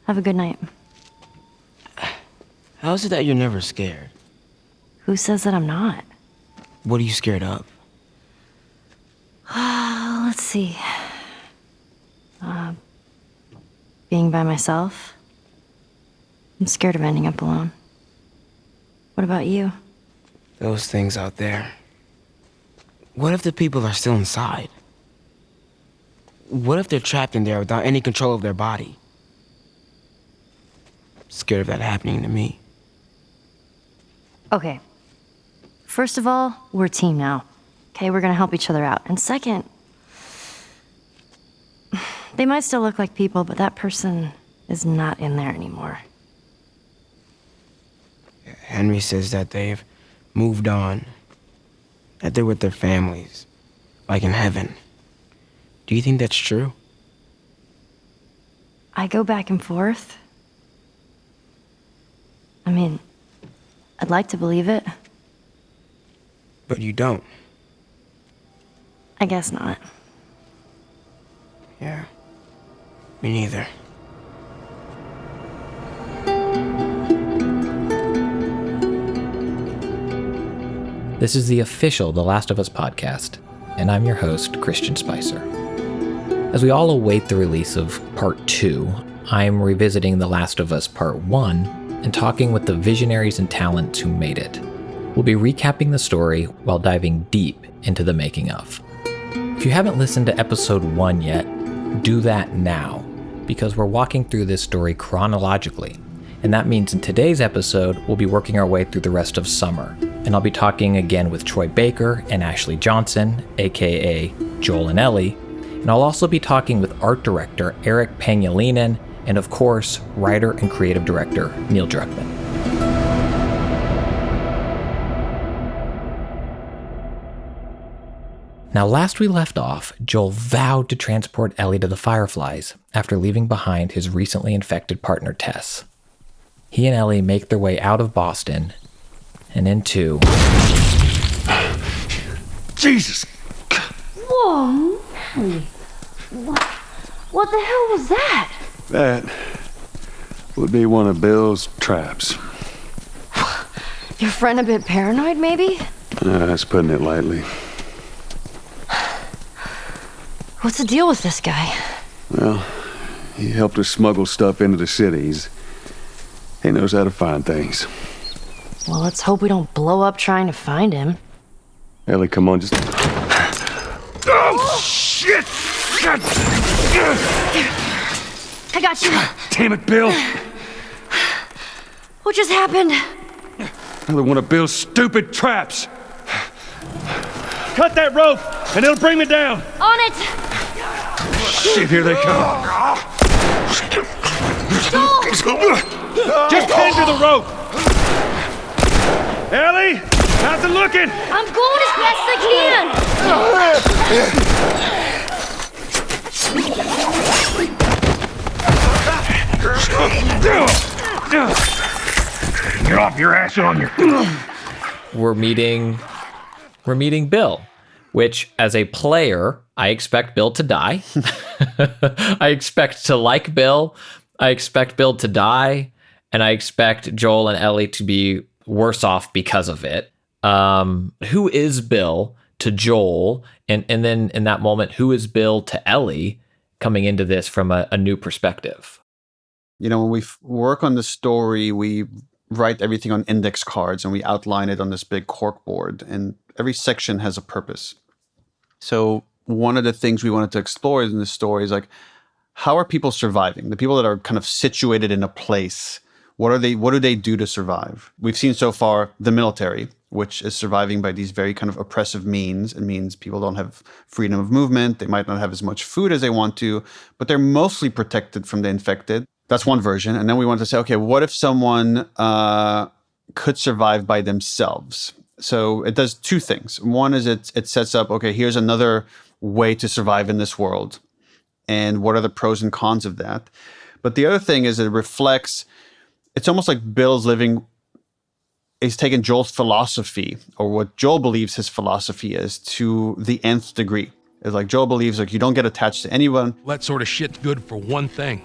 Have a good night. How is it that you're never scared? Who says that I'm not? What are you scared of? Let's see. Being by myself. I'm scared of ending up alone. What about you? Those things out there. What if the people are still inside? What if they're trapped in there without any control of their body? Scared of that happening to me. Okay. First of all, we're a team now. Okay, we're gonna help each other out. And second, they might still look like people, but that person is not in there anymore. Henry says that they've moved on, that they're with their families, like in heaven. Do you think that's true? I go back and forth. I mean, I'd like to believe it. But you don't. I guess not. Yeah, me neither. This is the official The Last of Us podcast, and I'm your host, Christian Spicer. As we all await the release of Part 2, I'm revisiting The Last of Us Part 1 and talking with the visionaries and talents who made it. We'll be recapping the story while diving deep into the making of. If you haven't listened to episode 1 yet, do that now, because we're walking through this story chronologically. And that means in today's episode, we'll be working our way through the rest of summer. And I'll be talking again with Troy Baker and Ashley Johnson, aka Joel and Ellie. And I'll also be talking with art director Eric Pangilinan, and of course, writer and creative director Neil Druckmann. Now, last we left off, Joel vowed to transport Ellie to the Fireflies after leaving behind his recently infected partner Tess. He and Ellie make their way out of Boston and into... Jesus! Whoa, man. What the hell was that? That would be one of Bill's traps. Your friend a bit paranoid, maybe? That's putting it lightly. What's the deal with this guy? Well, he helped us smuggle stuff into the cities. He knows how to find things. Well, let's hope we don't blow up trying to find him. Ellie, come on, just... Oh, shit! God. I got you. Damn it, Bill! What just happened? Another one of Bill's stupid traps! Cut that rope, and it'll bring me down! On it! Shit, here they come. Joel! Just hang to the rope! Ellie, how's it looking? I'm going as best I Get off your ass on your... We're meeting Bill, which as a player, I expect Bill to die. I expect to like Bill. I expect Bill to die. And I expect Joel and Ellie to be worse off because of it. Who is Bill to Joel? And then in that moment, who is Bill to Ellie coming into this from a new perspective? You know, when we work on the story, we write everything on index cards and we outline it on this big cork board. And every section has a purpose. So one of the things we wanted to explore in this story is like, how are people surviving? The people that are kind of situated in a place, what do they do to survive? We've seen so far the military, which is surviving by these very kind of oppressive means. It means people don't have freedom of movement. They might not have as much food as they want to, but they're mostly protected from the infected. That's one version. And then we want to say, okay, what if someone could survive by themselves? So it does two things. One is it sets up, okay, here's another way to survive in this world. And what are the pros and cons of that? But the other thing is it reflects, it's almost like Bill's he's taken Joel's philosophy, or what Joel believes his philosophy is, to the nth degree. It's like Joel believes like you don't get attached to anyone. That sort of shit's good for one thing.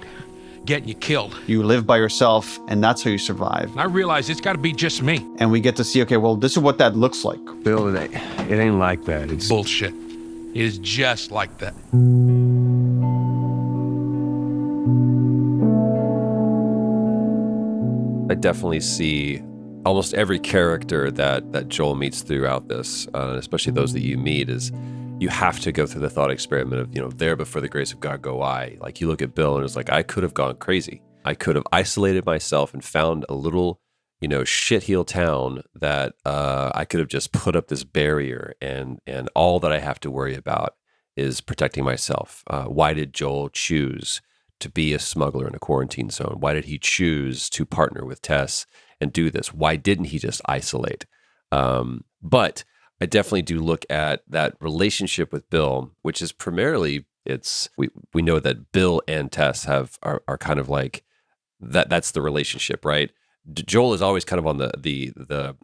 getting you killed. You live by yourself, and that's how you survive. And I realize it's got to be just me. And we get to see, okay, well, this is what that looks like. Bill, it ain't like that. It's Bullshit. It is just like that. I definitely see almost every character that Joel meets throughout this, especially those that you meet, is you have to go through the thought experiment of, there before the grace of God go I. Like, you look at Bill and it's like, I could have gone crazy. I could have isolated myself and found a little, shitheel town that I could have just put up this barrier, and all that I have to worry about is protecting myself. Why did Joel choose to be a smuggler in a quarantine zone? Why did he choose to partner with Tess and do this? Why didn't he just isolate? But I definitely do look at that relationship with Bill, which is primarily, we know that Bill and Tess are kind of like that's the relationship, right? Joel is always kind of on the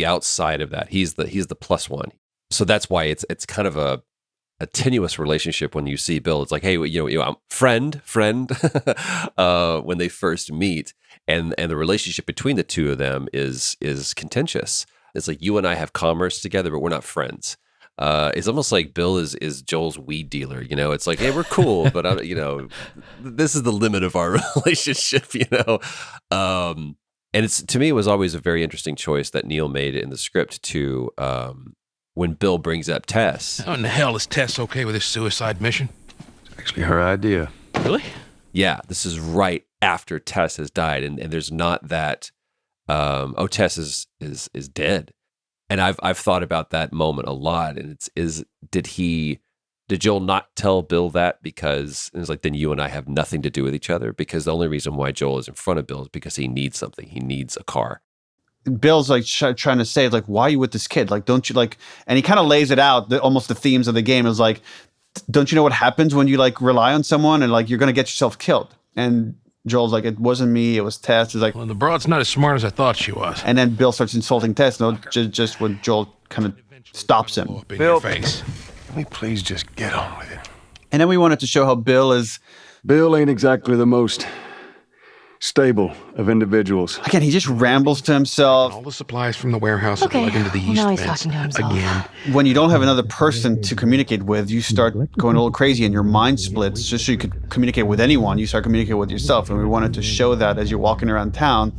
outside of that. He's the plus one. So that's why it's kind of a tenuous relationship when you see Bill. It's like, hey, I'm friend, when they first meet, and the relationship between the two of them is contentious. It's like, you and I have commerce together, but we're not friends. It's almost like Bill is Joel's weed dealer. It's like, hey, we're cool, but this is the limit of our relationship. And to me, it was always a very interesting choice that Neil made in the script to. When Bill brings up Tess. How in the hell is Tess okay with this suicide mission? It's actually her idea. Really? Yeah, this is right after Tess has died, and there's not that. Tess is dead, and I've thought about that moment a lot. And did Joel not tell Bill that because it's like, then you and I have nothing to do with each other? Because the only reason why Joel is in front of Bill is because he needs something. He needs a car. Bill's like trying to say, like, why are you with this kid? Like, don't you like, and he kind of lays it out, almost the themes of the game is like, don't you know what happens when you like rely on someone and like, you're going to get yourself killed? And Joel's like, it wasn't me, it was Tess. It's like, well, the broad's not as smart as I thought she was. And then Bill starts insulting Tess, just when Joel kind of stops him. Up in your face. Can we please just get on with it? And then we wanted to show how Bill ain't exactly the most stable of individuals. Again, he just rambles to himself. All the supplies from the warehouse are plugged into the east now he's fence. talking to himself. Again. When you don't have another person to communicate with, you start going a little crazy and your mind splits. Just so you could communicate with anyone, you start communicating with yourself. And we wanted to show that as you're walking around town,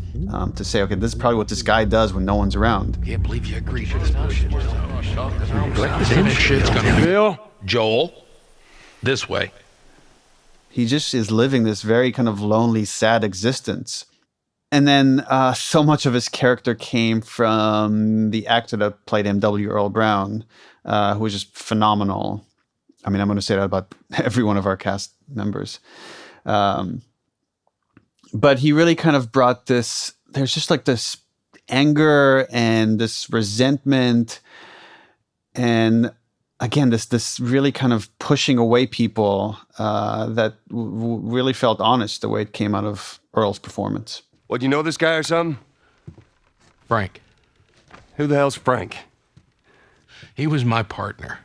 to say, okay, this is probably what this guy does when no one's around. Can't believe you agreed to this bullshit. This shit's gonna be Bill? Joel, this way. He just is living this very kind of lonely, sad existence. And then so much of his character came from the actor that played him, W. Earl Brown, who was just phenomenal. I mean, I'm going to say that about every one of our cast members. But he really kind of brought this, there's just like this anger and this resentment and again, this really kind of pushing away people that really felt honest the way it came out of Earl's performance. What, you know this guy or something? Frank. Who the hell's Frank? He was my partner.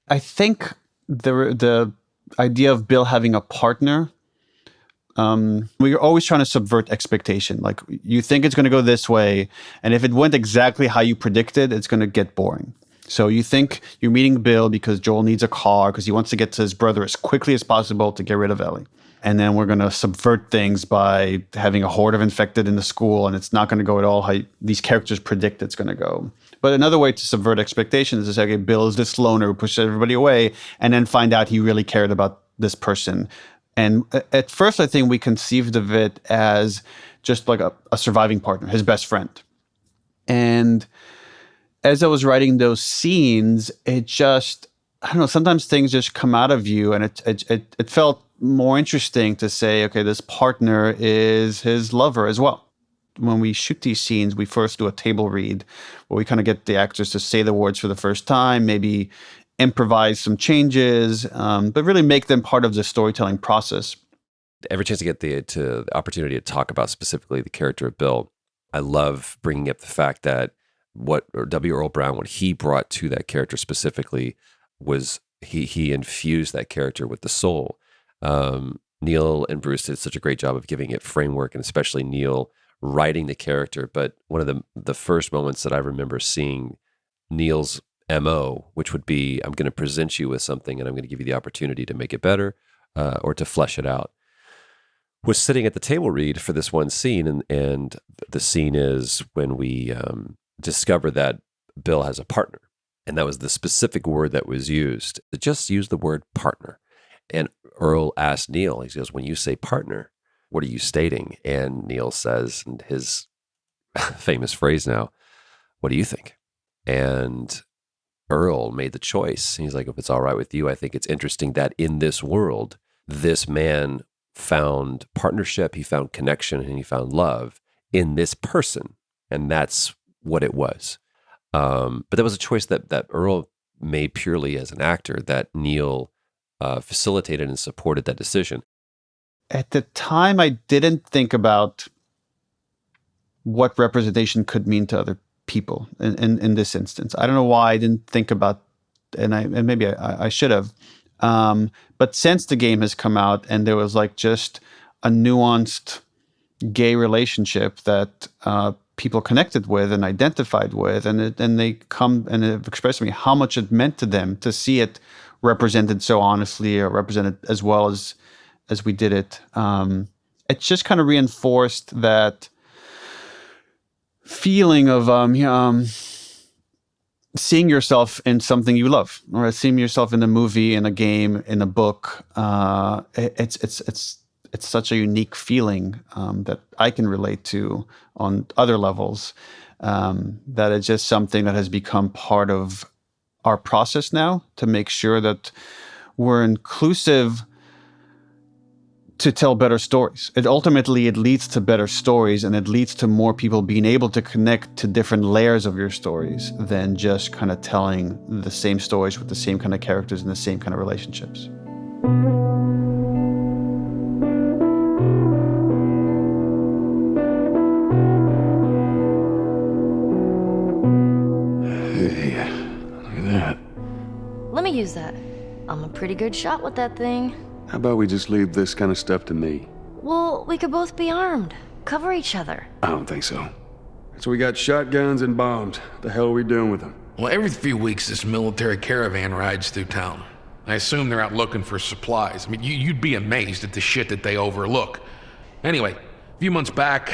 I think the idea of Bill having a partner, we're always trying to subvert expectation. Like, you think it's going to go this way, and if it went exactly how you predicted, it's going to get boring. So you think you're meeting Bill because Joel needs a car because he wants to get to his brother as quickly as possible to get rid of Ellie. And then we're going to subvert things by having a horde of infected in the school, and it's not going to go at all how these characters predict it's going to go. But another way to subvert expectations is to say, okay, Bill is this loner who pushes everybody away, and then find out he really cared about this person. And at first, I think we conceived of it as just like a surviving partner, his best friend. And as I was writing those scenes, it just, I don't know, sometimes things just come out of you, and it felt more interesting to say, okay, this partner is his lover as well. When we shoot these scenes, we first do a table read where we kind of get the actors to say the words for the first time, maybe improvise some changes, but really make them part of the storytelling process. Every chance I get the opportunity to talk about specifically the character of Bill, I love bringing up the fact that W. Earl Brown, what he brought to that character specifically was he infused that character with the soul. Neil and Bruce did such a great job of giving it framework, and especially Neil writing the character. But one of the first moments that I remember seeing Neil's MO, which would be, I'm going to present you with something and I'm going to give you the opportunity to make it better or to flesh it out, was sitting at the table read for this one scene. And the scene is when we discover that Bill has a partner. And that was the specific word that was used. Just use the word partner. And Earl asked Neil, he goes, when you say partner, what are you stating? And Neil says, and his famous phrase now, what do you think? And Earl made the choice. He's like, if it's all right with you, I think it's interesting that in this world, this man found partnership, he found connection, and he found love in this person. And that's what it was. But that was a choice that Earl made purely as an actor, that Neil facilitated and supported that decision. At the time, I didn't think about what representation could mean to other people in this instance. I don't know why I didn't think about, and maybe I should have. But since the game has come out and there was like just a nuanced gay relationship that people connected with and identified with, and they come and have expressed to me how much it meant to them to see it represented so honestly, or represented as well as we did it. It just kind of reinforced that feeling of seeing yourself in something you love, or seeing yourself in a movie, in a game, in a book. It's such a unique feeling that I can relate to on other levels. That it's just something that has become part of our process now to make sure that we're inclusive to tell better stories. It leads to better stories, and it leads to more people being able to connect to different layers of your stories than just kind of telling the same stories with the same kind of characters and the same kind of relationships. Hey, look at that. Let me use that. I'm a pretty good shot with that thing. How about we just leave this kind of stuff to me? Well, we could both be armed. Cover each other. I don't think so. So we got shotguns and bombs. What the hell are we doing with them? Well, every few weeks this military caravan rides through town. I assume they're out looking for supplies. I mean, you'd be amazed at the shit that they overlook. Anyway, a few months back,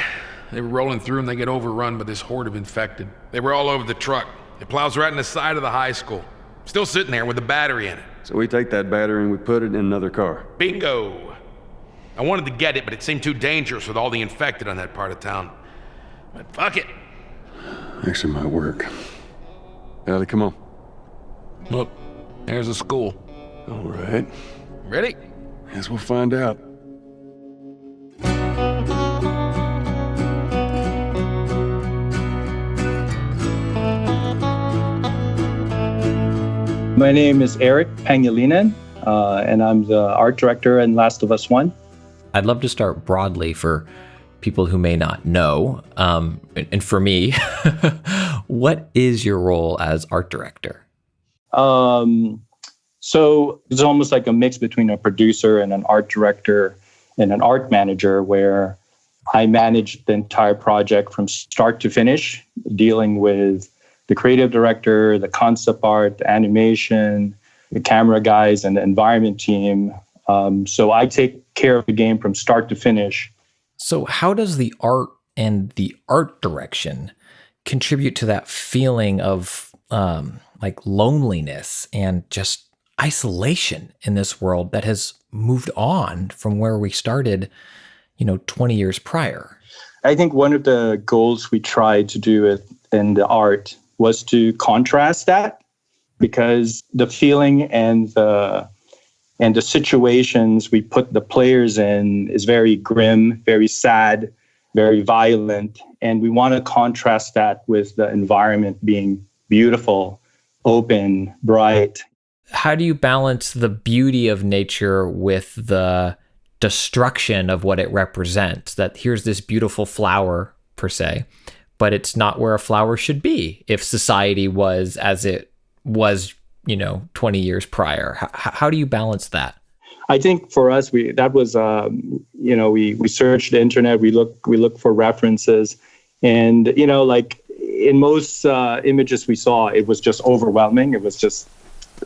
they were rolling through and they get overrun by this horde of infected. They were all over the truck. It plows right in the side of the high school. Still sitting there with a battery in it. So we take that battery and we put it in another car. Bingo! I wanted to get it, but it seemed too dangerous with all the infected on that part of town. But fuck it. Actually might work. Ellie, come on. Look, there's the school. All right. Ready? Guess we'll find out. My name is Eric Pangilinan, and I'm the art director in Last of Us 1. I'd love to start broadly for people who may not know. And for me, what is your role as art director? So it's almost like a mix between a producer and an art director and an art manager, where I manage the entire project from start to finish, dealing with the creative director, the concept art, the animation, the camera guys, and the environment team. So I take care of the game from start to finish. So how does the art and the art direction contribute to that feeling of like loneliness and just isolation in this world that has moved on from where we started, 20 years prior? I think one of the goals we tried to do in the art was to contrast that, because the feeling and the situations we put the players in is very grim, very sad, very violent. And we want to contrast that with the environment being beautiful, open, bright. How do you balance the beauty of nature with the destruction of what it represents? That here's this beautiful flower, per se, but it's not where a flower should be if society was as it was, 20 years prior. How do you balance that? I think for us, we searched the internet, we look for references, and like in most images we saw, it was just overwhelming. It was just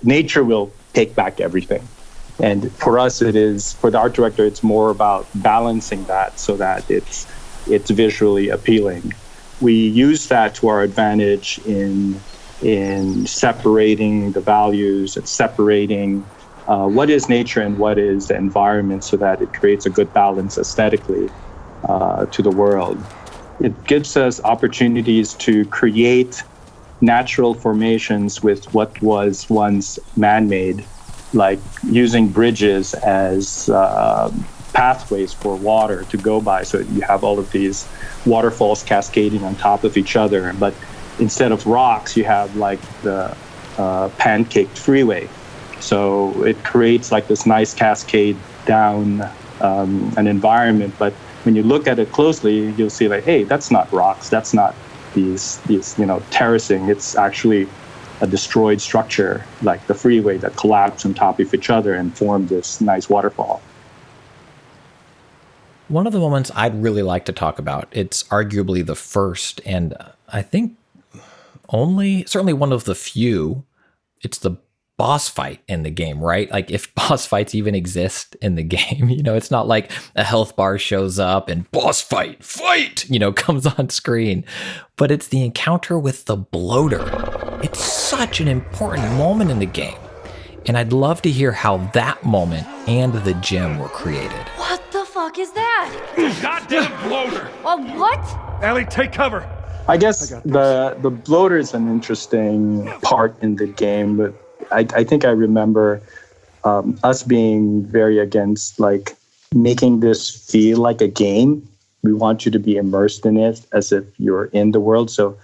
nature will take back everything, and for us, for the art director, it's more about balancing that so that it's visually appealing. We use that to our advantage in separating the values and separating what is nature and what is the environment so that it creates a good balance aesthetically to the world. It gives us opportunities to create natural formations with what was once man-made, like using bridges as pathways for water to go by. So you have all of these waterfalls cascading on top of each other, but instead of rocks, you have like the pancaked freeway. So it creates like this nice cascade down an environment. But when you look at it closely, you'll see like, hey, that's not rocks. That's not these terracing. It's actually a destroyed structure, like the freeway that collapsed on top of each other and formed this nice waterfall. One of the moments I'd really like to talk about, it's arguably the first, and I think certainly one of the few, it's the boss fight in the game, right? Like if boss fights even exist in the game, it's not like a health bar shows up and boss fight, comes on screen, but it's the encounter with the bloater. It's such an important moment in the game. And I'd love to hear how that moment and the gym were created. What the fuck is that? Goddamn bloater! What? Ellie, take cover! I guess the bloater is an interesting part in the game, but I think I remember us being very against like making this feel like a game. We want you to be immersed in it as if you're in the world. So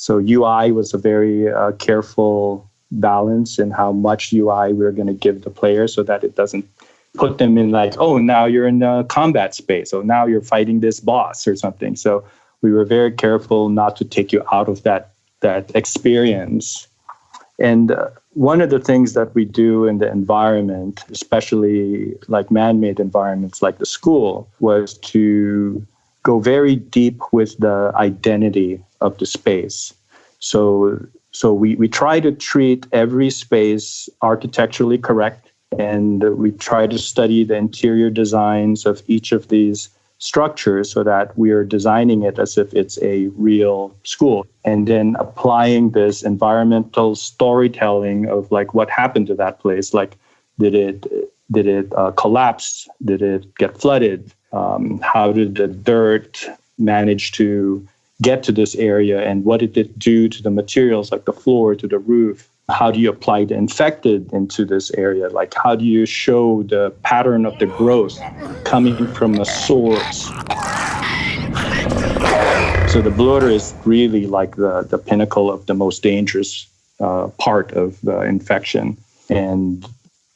UI was a very careful balance in how much UI we're going to give the player so that it doesn't put them in like, oh, now you're in a combat space. Oh, now you're fighting this boss or something. So we were very careful not to take you out of that experience. And one of the things that we do in the environment, especially like man-made environments like the school, was to go very deep with the identity of the space. So we try to treat every space architecturally correct, and we try to study the interior designs of each of these structures so that we are designing it as if it's a real school, and then applying this environmental storytelling of like what happened to that place. Like, did it collapse? Did it get flooded? How did the dirt manage to get to this area, and what did it do to the materials, like the floor, to the roof? How do you apply the infected into this area? Like, how do you show the pattern of the growth coming from a source? So the bloater is really like the pinnacle of the most dangerous part of the infection. And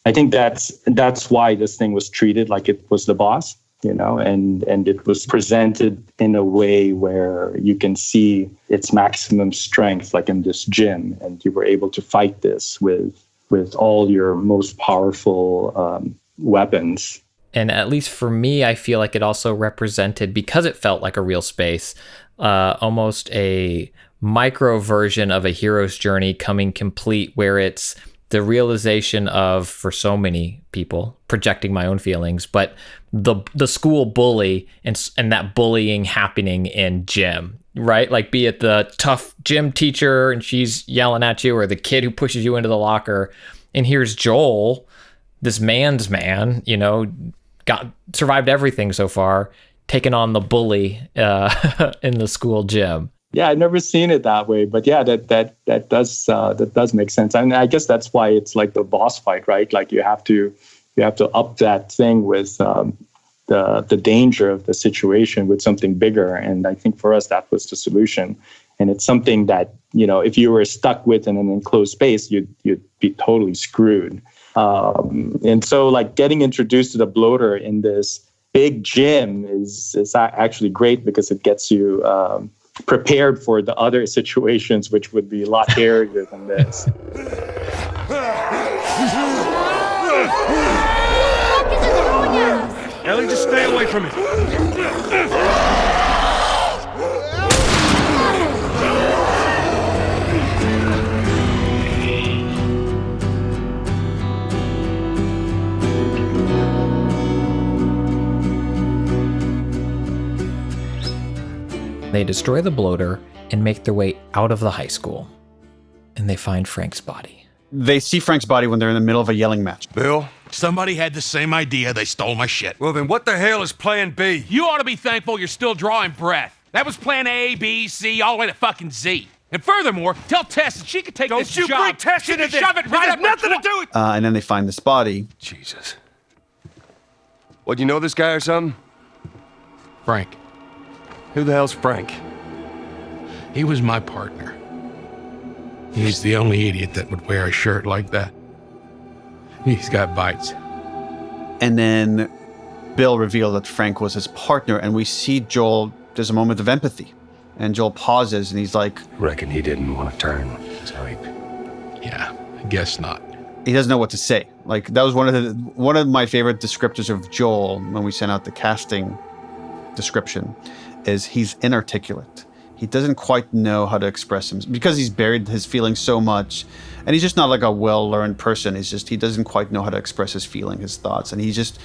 I think that's why this thing was treated like it was the boss, and it was presented in a way where you can see its maximum strength, like in this gym, and you were able to fight this with all your most powerful weapons. And at least for me, I feel like it also represented, because it felt like a real space, almost a micro version of a hero's journey coming complete, where it's the realization of, for so many people, projecting my own feelings, but the school bully and that bullying happening in gym, right? Like, be it the tough gym teacher and she's yelling at you, or the kid who pushes you into the locker. And here's Joel, this man's man, survived everything so far, taking on the bully in the school gym. Yeah, I've never seen it that way, but yeah, that does make sense. And I guess that's why it's like the boss fight, right? Like you have to up that thing with the danger of the situation with something bigger. And I think for us that was the solution. And it's something that, if you were stuck with in an enclosed space, you'd be totally screwed. And so like getting introduced to the bloater in this big gym is actually great, because it gets you prepared for the other situations, which would be a lot hairier than this. Everybody just stay away from it. They destroy the bloater and make their way out of the high school. And they find Frank's body. They see Frank's body when they're in the middle of a yelling match. Bill? Somebody had the same idea. They stole my shit. Well, then what the hell is plan B? You ought to be thankful you're still drawing breath. That was plan A, B, C, all the way to fucking Z. And furthermore, tell Tess that she could take this job. Don't you bring Tess into this. Shove it right up nothing to do with... And then they find this body. Jesus. What, you know this guy or something? Frank. Who the hell's Frank? He was my partner. He's the only idiot that would wear a shirt like that. He's got bites. And then Bill revealed that Frank was his partner, and we see Joel, there's a moment of empathy. And Joel pauses, and he's like... Reckon he didn't want to turn. Yeah, I guess not. He doesn't know what to say. Like, that was one of my favorite descriptors of Joel when we sent out the casting description, is he's inarticulate. He doesn't quite know how to express himself because he's buried his feelings so much, and he's just not like a well-learned person. He doesn't quite know how to express his feeling, his thoughts, and he just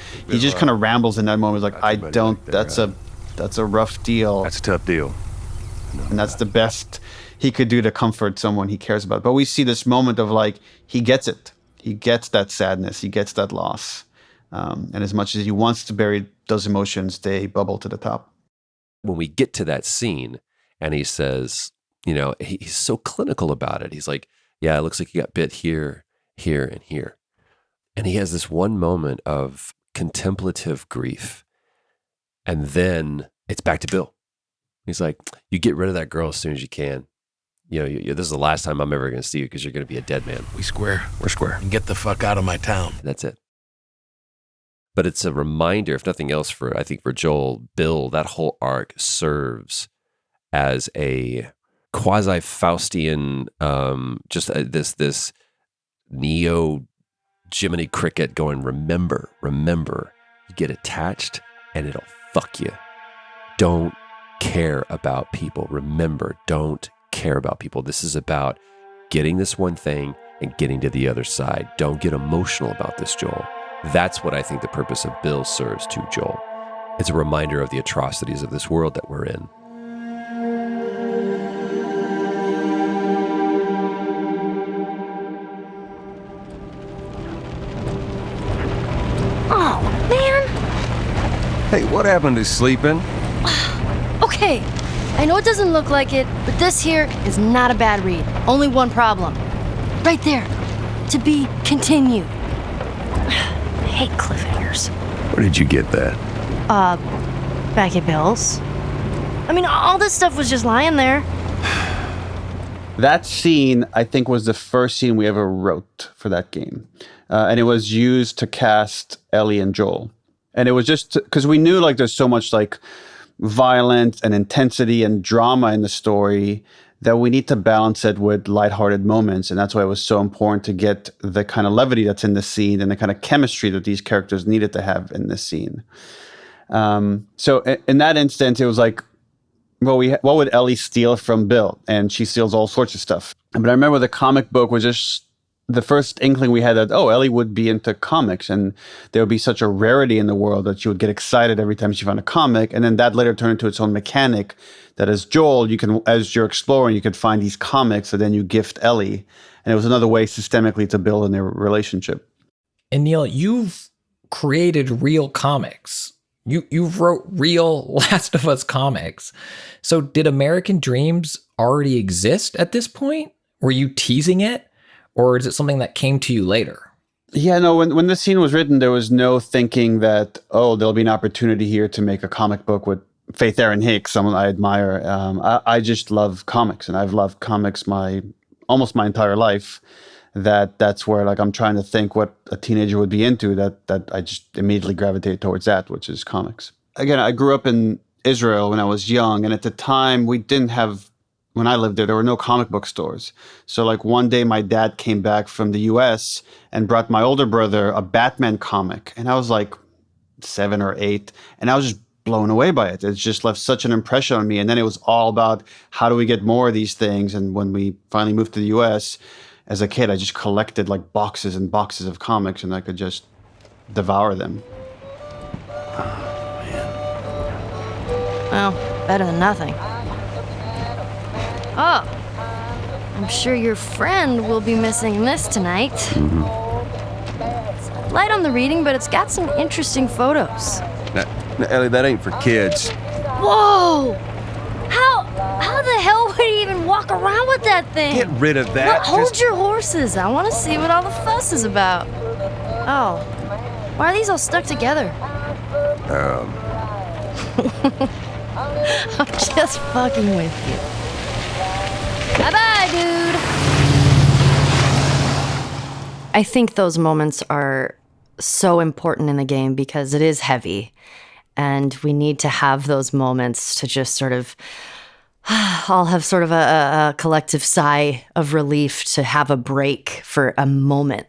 kind of rambles in that moment. Like, that's a rough deal. That's a tough deal. And that's the best he could do to comfort someone he cares about. But we see this moment of like, he gets it. He gets that sadness. He gets that loss. And as much as he wants to bury those emotions, they bubble to the top. When we get to that scene and he says, you know, he's so clinical about it. He's like, yeah, it looks like you got bit here, here, and here. And he has this one moment of contemplative grief. And then it's back to Bill. He's like, you get rid of that girl as soon as you can. You know, this is the last time I'm ever going to see you because you're going to be a dead man. We square. We're square. And get the fuck out of my town. That's it. But it's a reminder, if nothing else, I think for Joel, Bill, that whole arc serves as a quasi-Faustian, this neo Jiminy Cricket going, remember, you get attached and it'll fuck you. Don't care about people. Remember, don't care about people. This is about getting this one thing and getting to the other side. Don't get emotional about this, Joel. That's what I think the purpose of Bill serves to Joel. It's a reminder of the atrocities of this world that we're in. Oh, man. Hey, what happened to sleeping? Okay, I know it doesn't look like it, but this here is not a bad read. Only one problem. Right there. To be continued. I hate cliffhangers. Where did you get that? Back at Bill's. I mean, all this stuff was just lying there. That scene, I think, was the first scene we ever wrote for that game. And it was used to cast Ellie and Joel. And it was just because we knew like there's so much like violence and intensity and drama in the story that we need to balance it with lighthearted moments. And that's why it was so important to get the kind of levity that's in the scene and the kind of chemistry that these characters needed to have in this scene. So in that instance, it was like, well, what would Ellie steal from Bill? And she steals all sorts of stuff. But I remember the comic book was just the first inkling we had that, Ellie would be into comics and there would be such a rarity in the world that she would get excited every time she found a comic. And then that later turned into its own mechanic that as Joel, as you're exploring, you could find these comics that then you gift Ellie. And it was another way systemically to build in their relationship. And Neil, you've created real comics. You wrote real Last of Us comics. So did American Dreams already exist at this point? Were you teasing it? Or is it something that came to you later? Yeah, no, when this scene was written, there was no thinking that, there'll be an opportunity here to make a comic book with Faith Erin Hicks, someone I admire. I just love comics, and I've loved comics almost my entire life. That's where like I'm trying to think what a teenager would be into, that I just immediately gravitate towards that, which is comics. Again, I grew up in Israel when I was young, and at the time when I lived there were no comic book stores. So like one day my dad came back from the US and brought my older brother a Batman comic. And I was like, 7 or 8, and I was just blown away by it. It just left such an impression on me. And then it was all about how do we get more of these things. And when we finally moved to the US, as a kid, I just collected like boxes and boxes of comics, and I could just devour them. Well, better than nothing. Oh, I'm sure your friend will be missing this tonight. It's light on the reading, but it's got some interesting photos. Now, Ellie, that ain't for kids. Whoa! How the hell would he even walk around with that thing? Get rid of that. Well, hold your horses. I want to see what all the fuss is about. Oh, why are these all stuck together? I'm just fucking with you. Bye-bye, dude. I think those moments are so important in the game because it is heavy. And we need to have those moments to just sort of all have sort of a collective sigh of relief to have a break for a moment.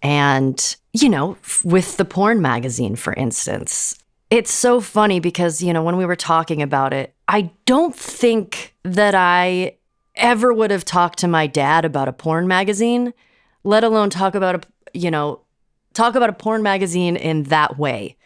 And, you know, with the porn magazine, for instance, it's so funny because, you know, when we were talking about it, I don't think that I ever would have talked to my dad about a porn magazine, let alone talk about a porn magazine in that way.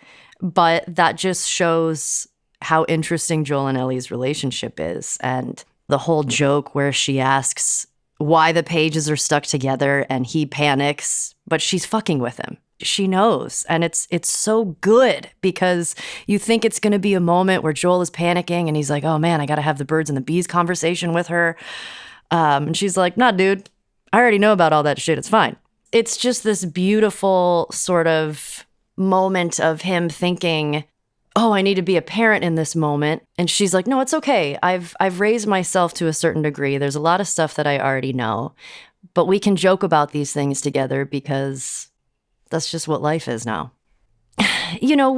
But that just shows how interesting Joel and Ellie's relationship is. And the whole joke where she asks why the pages are stuck together and he panics, but she's fucking with him. She knows. And it's so good because you think it's going to be a moment where Joel is panicking and he's like, oh man, I got to have the birds and the bees conversation with her. And she's like, nah, dude, I already know about all that shit. It's fine. It's just this beautiful sort of moment of him thinking, oh, I need to be a parent in this moment. And she's like, no, it's okay. I've raised myself to a certain degree. There's a lot of stuff that I already know, but we can joke about these things together because that's just what life is now. You know,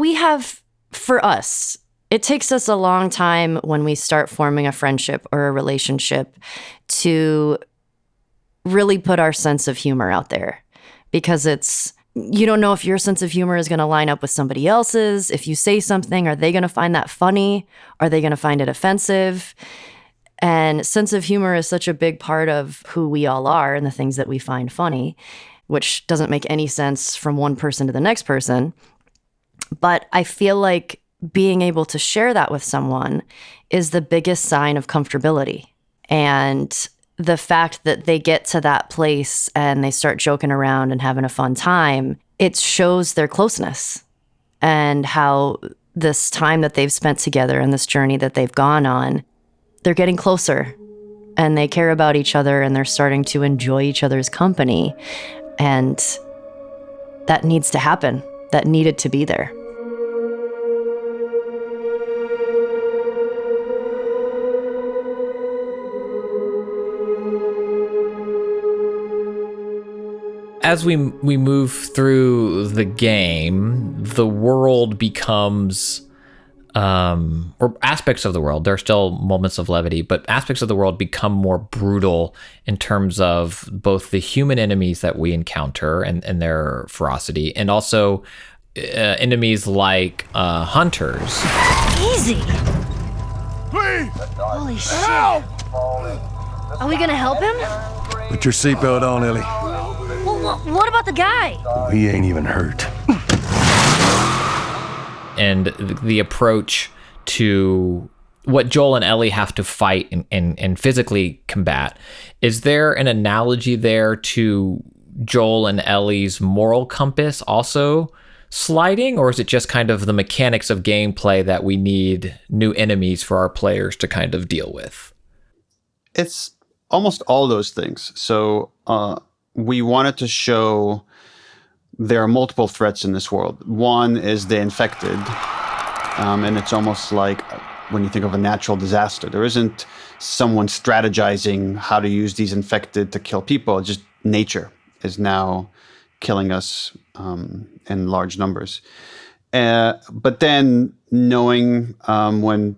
for us, it takes us a long time when we start forming a friendship or a relationship to really put our sense of humor out there because you don't know if your sense of humor is going to line up with somebody else's. If you say something, are they going to find that funny? Are they going to find it offensive? And sense of humor is such a big part of who we all are and the things that we find funny, which doesn't make any sense from one person to the next person. But I feel like being able to share that with someone is the biggest sign of comfortability. And the fact that they get to that place and they start joking around and having a fun time, it shows their closeness and how this time that they've spent together and this journey that they've gone on, they're getting closer and they care about each other and they're starting to enjoy each other's company. And that needs to happen. That needed to be there. As we move through the game, the world becomes, or aspects of the world, there are still moments of levity, but aspects of the world become more brutal in terms of both the human enemies that we encounter and their ferocity, and also enemies like hunters. Easy. Please! Holy shit. Help! Are we gonna help him? Put your seatbelt on, Ellie. Well, what about the guy? He ain't even hurt. And the approach to what Joel and Ellie have to fight and physically combat. Is there an analogy there to Joel and Ellie's moral compass also sliding, or is it just kind of the mechanics of gameplay that we need new enemies for our players to kind of deal with? It's almost all those things. So we wanted to show there are multiple threats in this world. One is the infected, and it's almost like when you think of a natural disaster. There isn't someone strategizing how to use these infected to kill people. Just nature is now killing us in large numbers. But then knowing when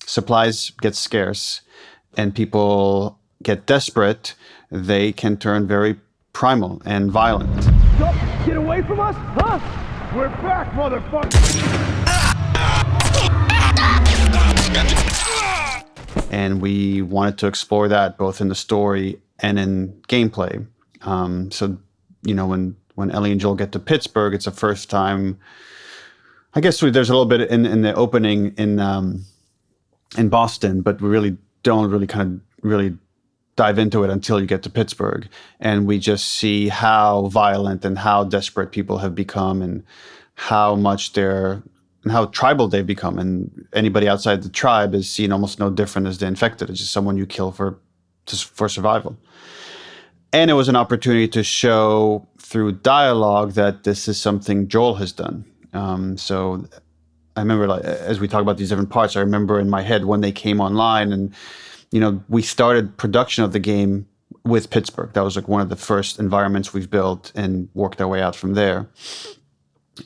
supplies get scarce and people get desperate, they can turn very primal and violent. Get away from us, huh? We're back, motherfucker! And we wanted to explore that both in the story and in gameplay. So, when Ellie and Joel get to Pittsburgh, it's the first time. I guess there's a little bit in the opening in Boston, but we really don't really dive into it until you get to Pittsburgh, and we just see how violent and how desperate people have become, and how tribal they've become. And anybody outside the tribe is seen almost no different as the infected. It's just someone you kill for survival. And it was an opportunity to show through dialogue that this is something Joel has done. So I remember, as we talk about these different parts, I remember in my head when they came online, and we started production of the game with Pittsburgh. That was one of the first environments we've built, and worked our way out from there.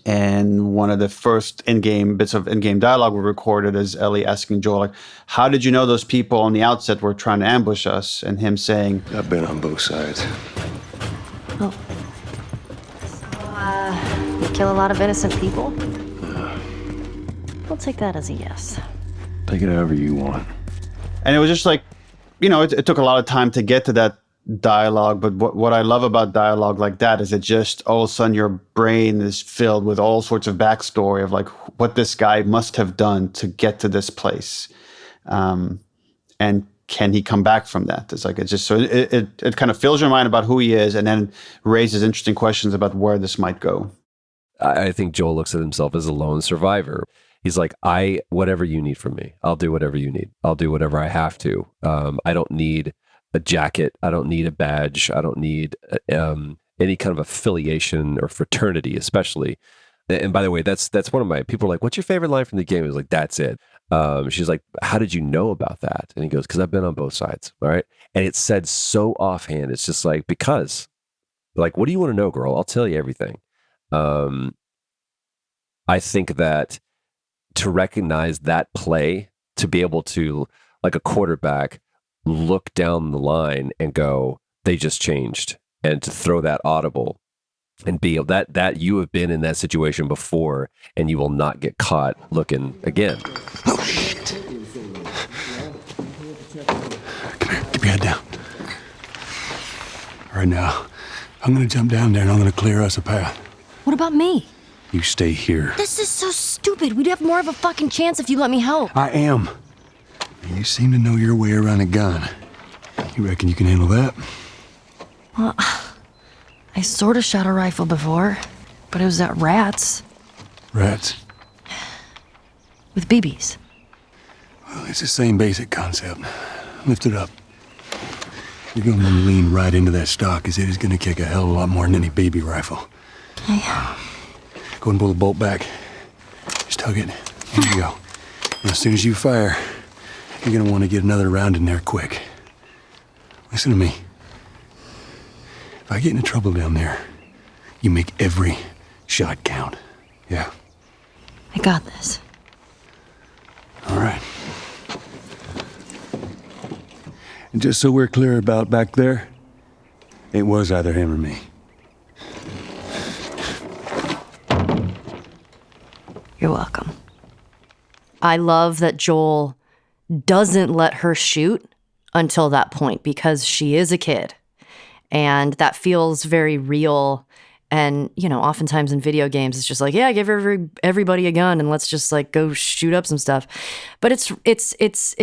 And one of the first bits of in-game dialogue we recorded is Ellie asking Joel, how did you know those people on the outset were trying to ambush us? And him saying, I've been on both sides. Oh. So, you kill a lot of innocent people? We'll take that as a yes. Take it however you want. And it was just it took a lot of time to get to that dialogue, but what I love about dialogue like that is it just all of a sudden your brain is filled with all sorts of backstory of what this guy must have done to get to this place, and can he come back from that? It kind of fills your mind about who he is, and then raises interesting questions about where this might go. I think Joel looks at himself as a lone survivor. He's like, whatever you need from me, I'll do whatever you need. I'll do whatever I have to. I don't need a jacket. I don't need a badge. I don't need any kind of affiliation or fraternity, especially. And by the way, that's one of my people are like, what's your favorite line from the game? I was like, that's it. She's like, how did you know about that? And he goes, because I've been on both sides. All right. And it's said so offhand. It's just because, what do you want to know, girl? I'll tell you everything. I think that to recognize that play, to be able to, like a quarterback, look down the line and go, they just changed, and to throw that audible and be able that you have been in that situation before, and you will not get caught looking again. Oh shit. Come here, keep your head down. All right, now I'm gonna jump down there and I'm gonna clear us a path. What about me? You stay here. This is so stupid. We'd have more of a fucking chance if you let me help. I am. You seem to know your way around a gun. You reckon you can handle that? Well, I sort of shot a rifle before, but it was at rats. Rats? With BBs. Well, it's the same basic concept. Lift it up. You're going to lean right into that stock, as it is going to kick a hell of a lot more than any baby rifle. Okay. Go and pull the bolt back. Just tug it. There you go. And as soon as you fire, you're going to want to get another round in there quick. Listen to me. If I get into trouble down there, you make every shot count. Yeah? I got this. All right. And just so we're clear about back there, it was either him or me. You're welcome. I love that Joel doesn't let her shoot until that point, because she is a kid. And that feels very real. And, oftentimes in video games, it's just yeah, give everybody a gun and let's just go shoot up some stuff. But it's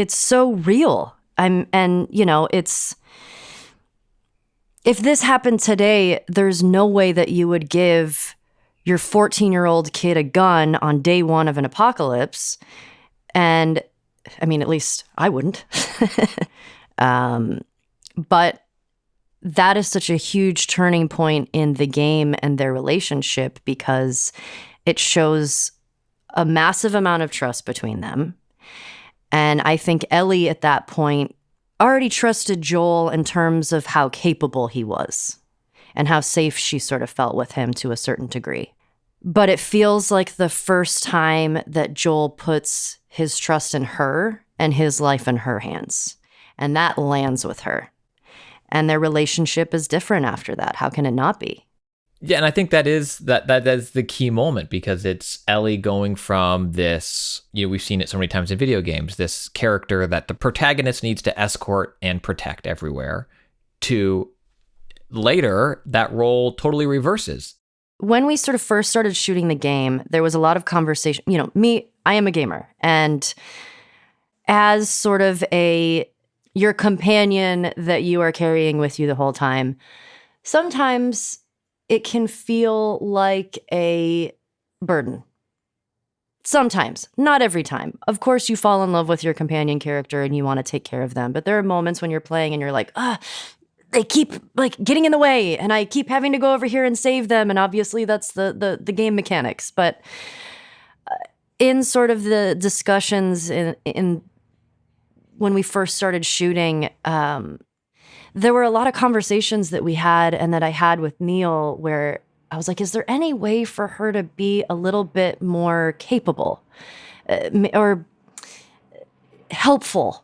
so real. It's, if this happened today, there's no way that you would give your 14-year-old kid a gun on day one of an apocalypse. And at least I wouldn't. But that is such a huge turning point in the game and their relationship, because it shows a massive amount of trust between them. And I think Ellie at that point already trusted Joel in terms of how capable he was and how safe she sort of felt with him to a certain degree. But it feels like the first time that Joel puts his trust in her and his life in her hands. And that lands with her. And their relationship is different after that. How can it not be? Yeah, and I think that is the key moment, because it's Ellie going from this, we've seen it so many times in video games, this character that the protagonist needs to escort and protect everywhere, to later that role totally reverses. When we sort of first started shooting the game, there was a lot of conversation. I am a gamer, and as sort of your companion that you are carrying with you the whole time, sometimes it can feel like a burden. Sometimes, not every time. Of course, you fall in love with your companion character and you want to take care of them. But there are moments when you're playing and you're like, they keep like getting in the way, and I keep having to go over here and save them. And obviously, that's the game mechanics. But in sort of the discussions in when we first started shooting, there were a lot of conversations that we had and that I had with Neil where I was like, is there any way for her to be a little bit more capable or helpful?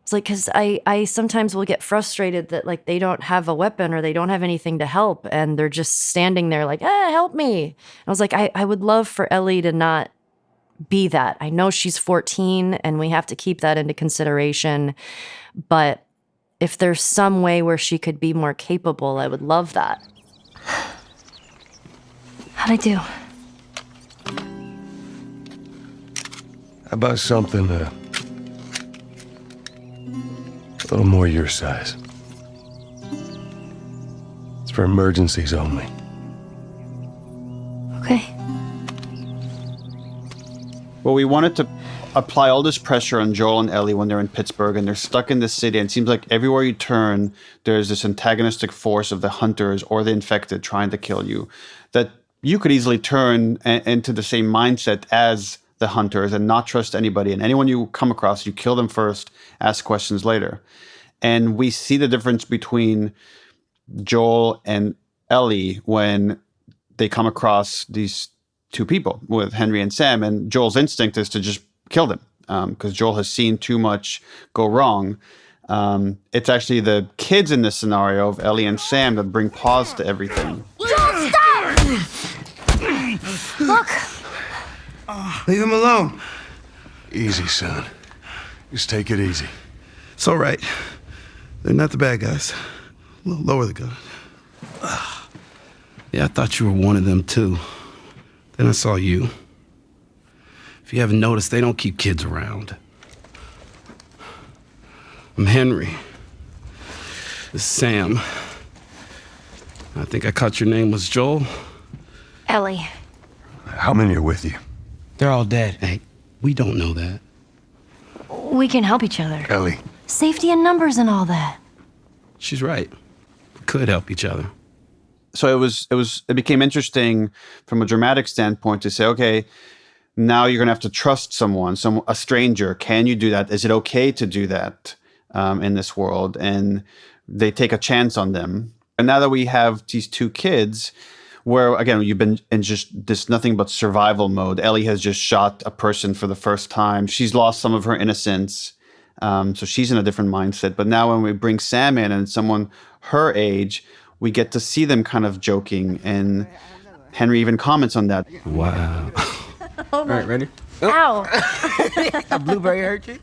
It's like, because I sometimes will get frustrated that like they don't have a weapon or they don't have anything to help, and they're just standing there like, help me. And I was like, I would love for Ellie to not be that. I know she's 14 and we have to keep that into consideration, but if there's some way where she could be more capable, I would love that. How'd I do? How about something a little more your size? It's for emergencies only. Okay. Well, we wanted to apply all this pressure on Joel and Ellie when they're in Pittsburgh and they're stuck in this city, and it seems like everywhere you turn, there's this antagonistic force of the hunters or the infected trying to kill you, that you could easily turn into the same mindset as the hunters and not trust anybody. And anyone you come across, you kill them first, ask questions later. And we see the difference between Joel and Ellie when they come across these two people with Henry and Sam, and Joel's instinct is to just kill them because Joel has seen too much go wrong. It's actually the kids in this scenario of Ellie and Sam that bring pause to everything. Joel, stop! Look! Leave him alone. Easy, son. Just take it easy. It's all right. They're not the bad guys. Lower the gun. Yeah, I thought you were one of them, too. Then I saw you. If you haven't noticed, they don't keep kids around. I'm Henry. This is Sam. I think I caught your name was Joel. Ellie. How many are with you? They're all dead. Hey, we don't know that. We can help each other. Ellie. Safety in numbers and all that. She's right. We could help each other. So it became interesting from a dramatic standpoint to say, okay, now you're going to have to trust someone, a stranger. Can you do that? Is it okay to do that in this world? And they take a chance on them. And now that we have these two kids, where, again, you've been in just this nothing but survival mode. Ellie has just shot a person for the first time. She's lost some of her innocence. So she's in a different mindset. But now when we bring Sam in and someone her age, we get to see them kind of joking. And Henry even comments on that. Wow. All right, ready? Ow. A blueberry hurt you?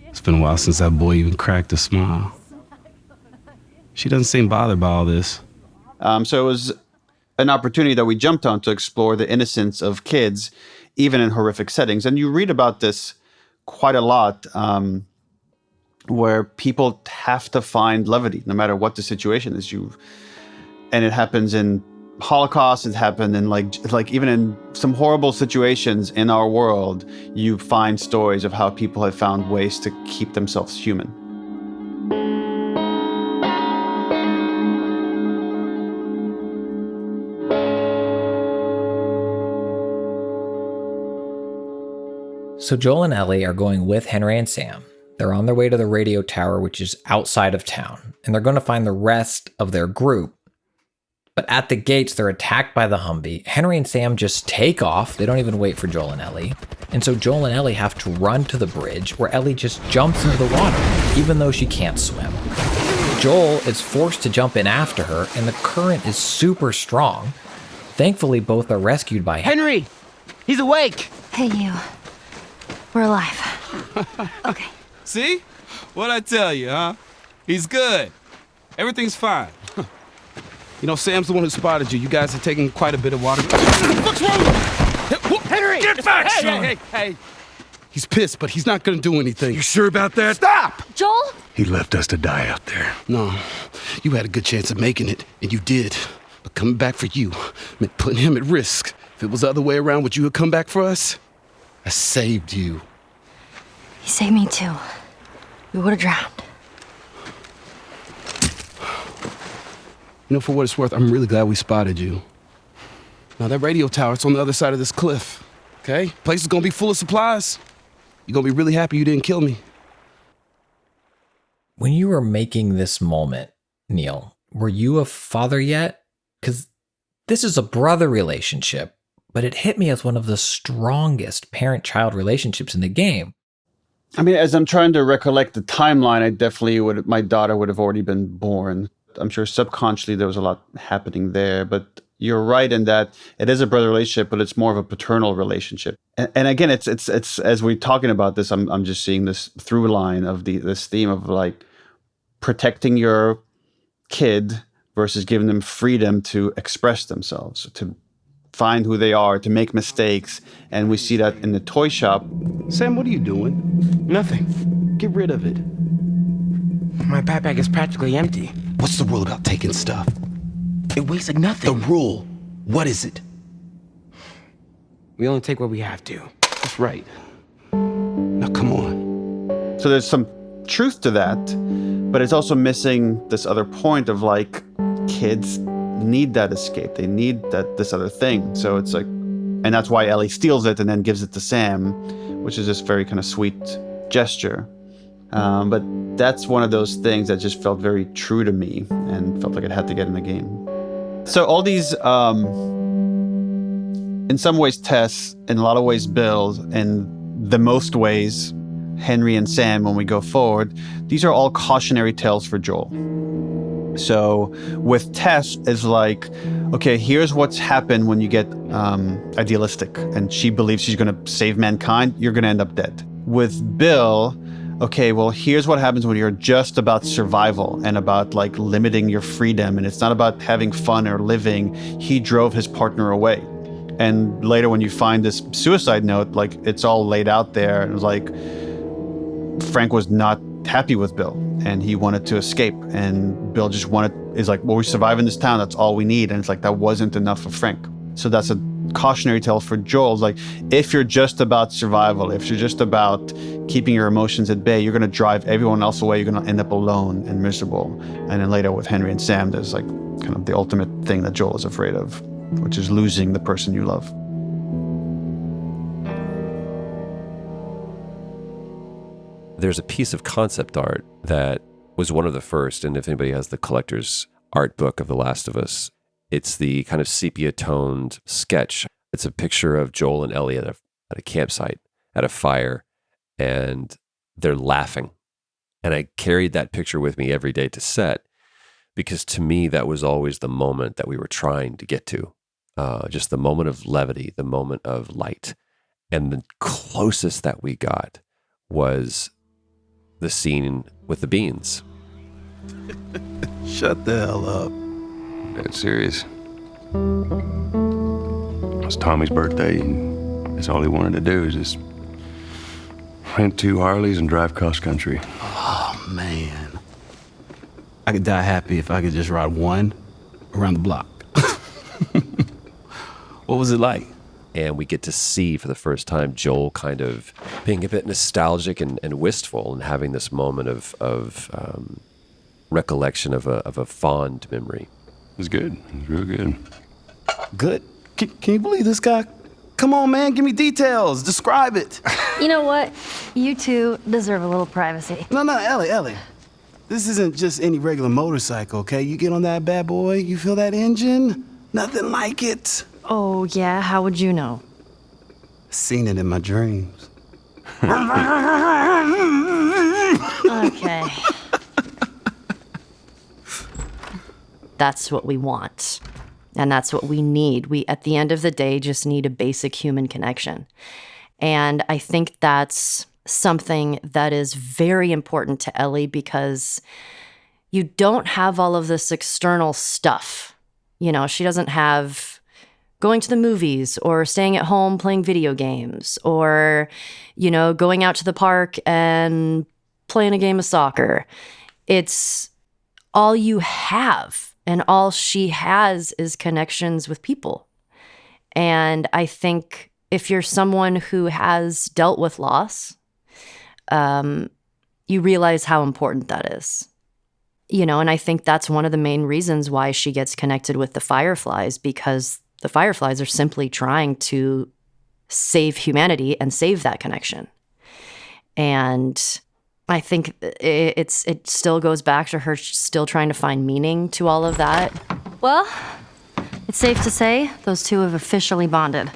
It's been a while since that boy even cracked a smile. She doesn't seem bothered by all this. So it was an opportunity that we jumped on to explore the innocence of kids, even in horrific settings. And you read about this quite a lot, where people have to find levity, no matter what the situation is. And it happens in Holocaust. It happened in like even in some horrible situations in our world. You find stories of how people have found ways to keep themselves human. So Joel and Ellie are going with Henry and Sam. They're on their way to the radio tower, which is outside of town, and they're going to find the rest of their group. But at the gates, they're attacked by the Humvee. Henry and Sam just take off. They don't even wait for Joel and Ellie. And so Joel and Ellie have to run to the bridge, where Ellie just jumps into the water, even though she can't swim. Joel is forced to jump in after her, and the current is super strong. Thankfully, both are rescued by Henry! He's awake! Hey, you. We're alive. Okay. See? What'd I tell you, huh? He's good. Everything's fine. You know, Sam's the one who spotted you. You guys are taking quite a bit of water. What's wrong? Henry! Get back, hey, son! Hey. He's pissed, but he's not gonna do anything. You sure about that? Stop! Joel? He left us to die out there. No, you had a good chance of making it, and you did. But coming back for you meant putting him at risk. If it was the other way around, would you have come back for us? I saved you. He saved me too. We would have drowned. You know, for what it's worth, I'm really glad we spotted you. Now, that radio tower, it's on the other side of this cliff, okay? Place is gonna be full of supplies. You're gonna be really happy you didn't kill me. When you were making this moment, Neil, were you a father yet? Because this is a brother relationship, but it hit me as one of the strongest parent-child relationships in the game. I mean, as I'm trying to recollect the timeline, I definitely my daughter would have already been born. I'm sure subconsciously there was a lot happening there, but you're right in that it is a brother relationship, but it's more of a paternal relationship. And again, it's as we're talking about this, I'm just seeing this through line of this theme of like protecting your kid versus giving them freedom to express themselves, to find who they are, to make mistakes. And we see that in the toy shop. Sam, what are you doing? Nothing. Get rid of it. My backpack is practically empty. What's the rule about taking stuff? It weighs like nothing. The rule. What is it? We only take what we have to. That's right. Now, come on. So there's some truth to that, but it's also missing this other point of like kids need that escape. They need this other thing. So it's like, and that's why Ellie steals it and then gives it to Sam, which is this very kind of sweet gesture. But that's one of those things that just felt very true to me and felt like it had to get in the game. So all these, in some ways, Tess, in a lot of ways, Bill, in the most ways, Henry and Sam, when we go forward, these are all cautionary tales for Joel. So with Tess, it's like, okay, here's what's happened when you get idealistic and she believes she's going to save mankind, you're going to end up dead. With Bill, okay, well, here's what happens when you're just about survival and about like limiting your freedom, and it's not about having fun or living. He drove his partner away. And later when you find this suicide note, like it's all laid out there, and it was like Frank was not happy with Bill and he wanted to escape, and Bill just is like, well, we survive in this town, that's all we need. And it's like, that wasn't enough for Frank. So that's a cautionary tale for Joel. Like, if you're just about survival, if you're just about keeping your emotions at bay, you're going to drive everyone else away. You're going to end up alone and miserable. And then later with Henry and Sam, there's like kind of the ultimate thing that Joel is afraid of, which is losing the person you love. There's a piece of concept art that was one of the first, and if anybody has the collector's art book of The Last of Us, it's the kind of sepia-toned sketch. It's a picture of Joel and Ellie at a campsite, at a fire, and they're laughing. And I carried that picture with me every day to set, because to me, that was always the moment that we were trying to get to. Just the moment of levity, the moment of light. And the closest that we got was the scene with the beans. Shut the hell up. Dead serious. It was Tommy's birthday, and that's all he wanted to do is just rent 2 Harleys and drive cross country. Oh, man. I could die happy if I could just ride one around the block. What was it like? And we get to see for the first time Joel kind of being a bit nostalgic and wistful, and having this moment of recollection of a fond memory. It was good. It was real good. Good? Can you believe this guy? Come on, man, give me details. Describe it. You know what? You two deserve a little privacy. No, Ellie. This isn't just any regular motorcycle, okay? You get on that bad boy, you feel that engine? Nothing like it. Oh, yeah? How would you know? Seen it in my dreams. Okay. that's what we want. And that's what we need. We, at the end of the day, just need a basic human connection. And I think that's something that is very important to Ellie because you don't have all of this external stuff. You know, she doesn't have going to the movies or staying at home playing video games or, you know, going out to the park and playing a game of soccer. It's all you have. And all she has is connections with people. And I think if you're someone who has dealt with loss, you realize how important that is. You know, and I think that's one of the main reasons why she gets connected with the Fireflies, because the Fireflies are simply trying to save humanity and save that connection. And I think it still goes back to her still trying to find meaning to all of that. Well, it's safe to say those two have officially bonded.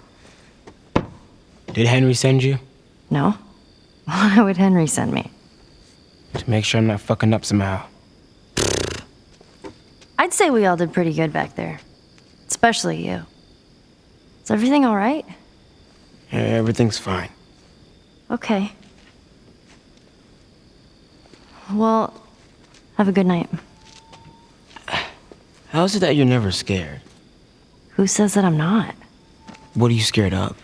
Did Henry send you? No. Why would Henry send me? To make sure I'm not fucking up somehow. I'd say we all did pretty good back there. Especially you. Is everything all right? Yeah, everything's fine. Okay. Well, have a good night. How is it that you're never scared? Who says that I'm not? What are you scared of?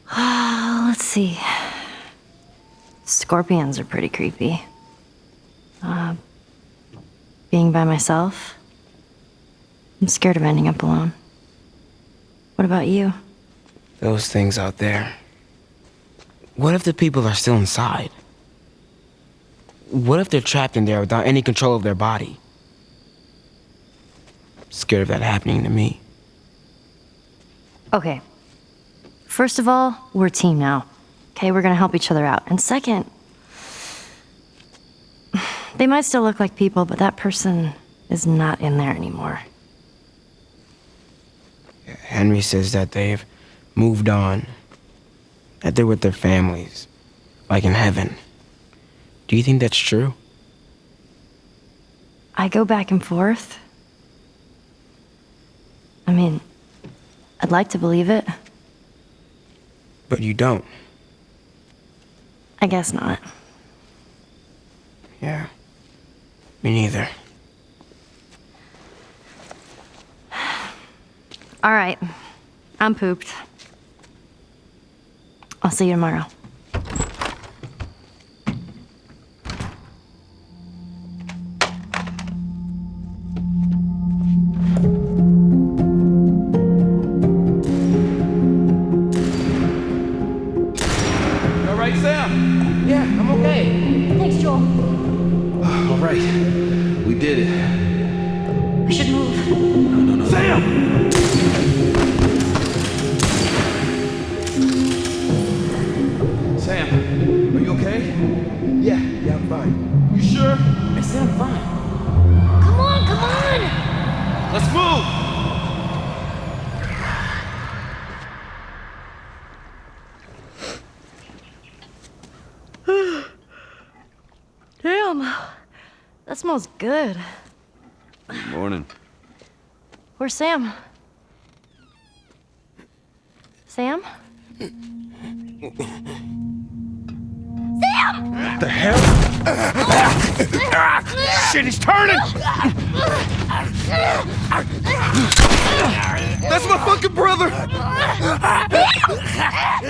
Let's see. Scorpions are pretty creepy. Being by myself. I'm scared of ending up alone. What about you? Those things out there. What if the people are still inside? What if they're trapped in there without any control of their body? Scared of that happening to me. Okay. First of all, we're a team now. Okay, we're gonna help each other out. And second, they might still look like people, but that person is not in there anymore. Henry says that they've moved on, that they're with their families, like in heaven. Do you think that's true? I go back and forth. I mean, I'd like to believe it. But you don't. I guess not. Yeah. Me neither. All right. I'm pooped. I'll see you tomorrow. All right, Sam? Yeah, I'm okay. Thanks, Joel. All right. We did it. We should move. No. Sam! Sam, are you okay? Yeah, I'm fine. You sure? I said I'm fine. Come on! Let's move! Damn. That smells good. Good morning. Where's Sam? Sam? Sam! The hell? Shit, he's turning! That's my fucking brother!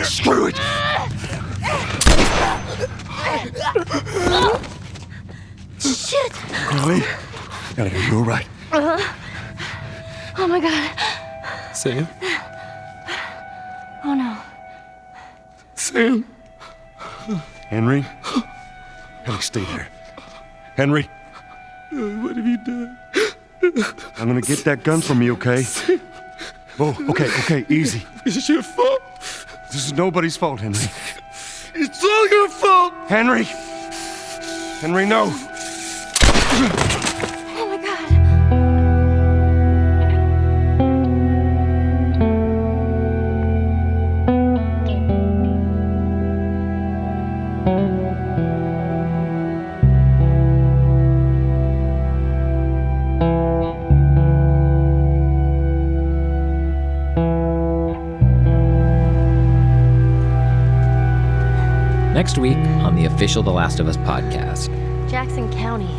Screw it! Shit! Chloe, gotta get you all right. Oh my god. Sam? Oh no. Sam? Henry? Henry, stay there. Henry? What have you done? I'm gonna get that gun from you, okay? Oh, okay, easy. This is your fault. This is nobody's fault, Henry. It's all your fault! Henry! Henry, no! Oh my god. Next week on the official The Last of Us podcast. Jackson County.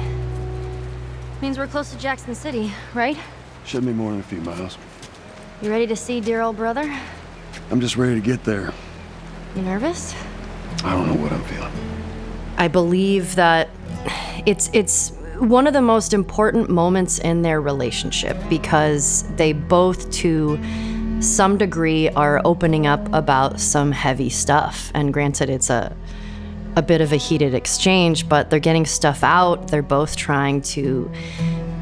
Means we're close to Jackson City, right? Shouldn't be more than a few miles. You ready to see dear old brother? I'm just ready to get there. You nervous? I don't know what I'm feeling. I believe that it's one of the most important moments in their relationship because they both, to some degree, are opening up about some heavy stuff. And granted, it's a bit of a heated exchange, but they're getting stuff out. They're both trying to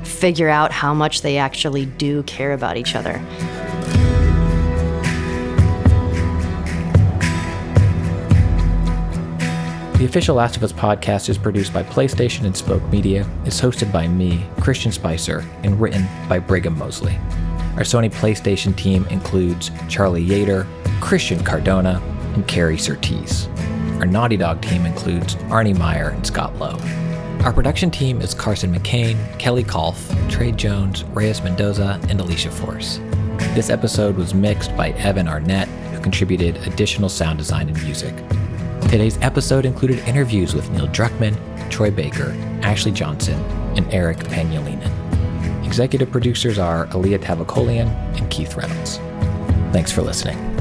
figure out how much they actually do care about each other. The official Last of Us podcast is produced by PlayStation and Spoke Media, is hosted by me, Christian Spicer, and written by Brigham Mosley. Our Sony PlayStation team includes Charlie Yater, Christian Cardona, and Carrie Surtees. Our Naughty Dog team includes Arnie Meyer and Scott Lowe. Our production team is Carson McCain, Kelly Kolf, Trey Jones, Reyes Mendoza, and Alicia Force. This episode was mixed by Evan Arnett, who contributed additional sound design and music. Today's episode included interviews with Neil Druckmann, Troy Baker, Ashley Johnson, and Eric Panyolinen. Executive producers are Aaliyah Tavakolian and Keith Reynolds. Thanks for listening.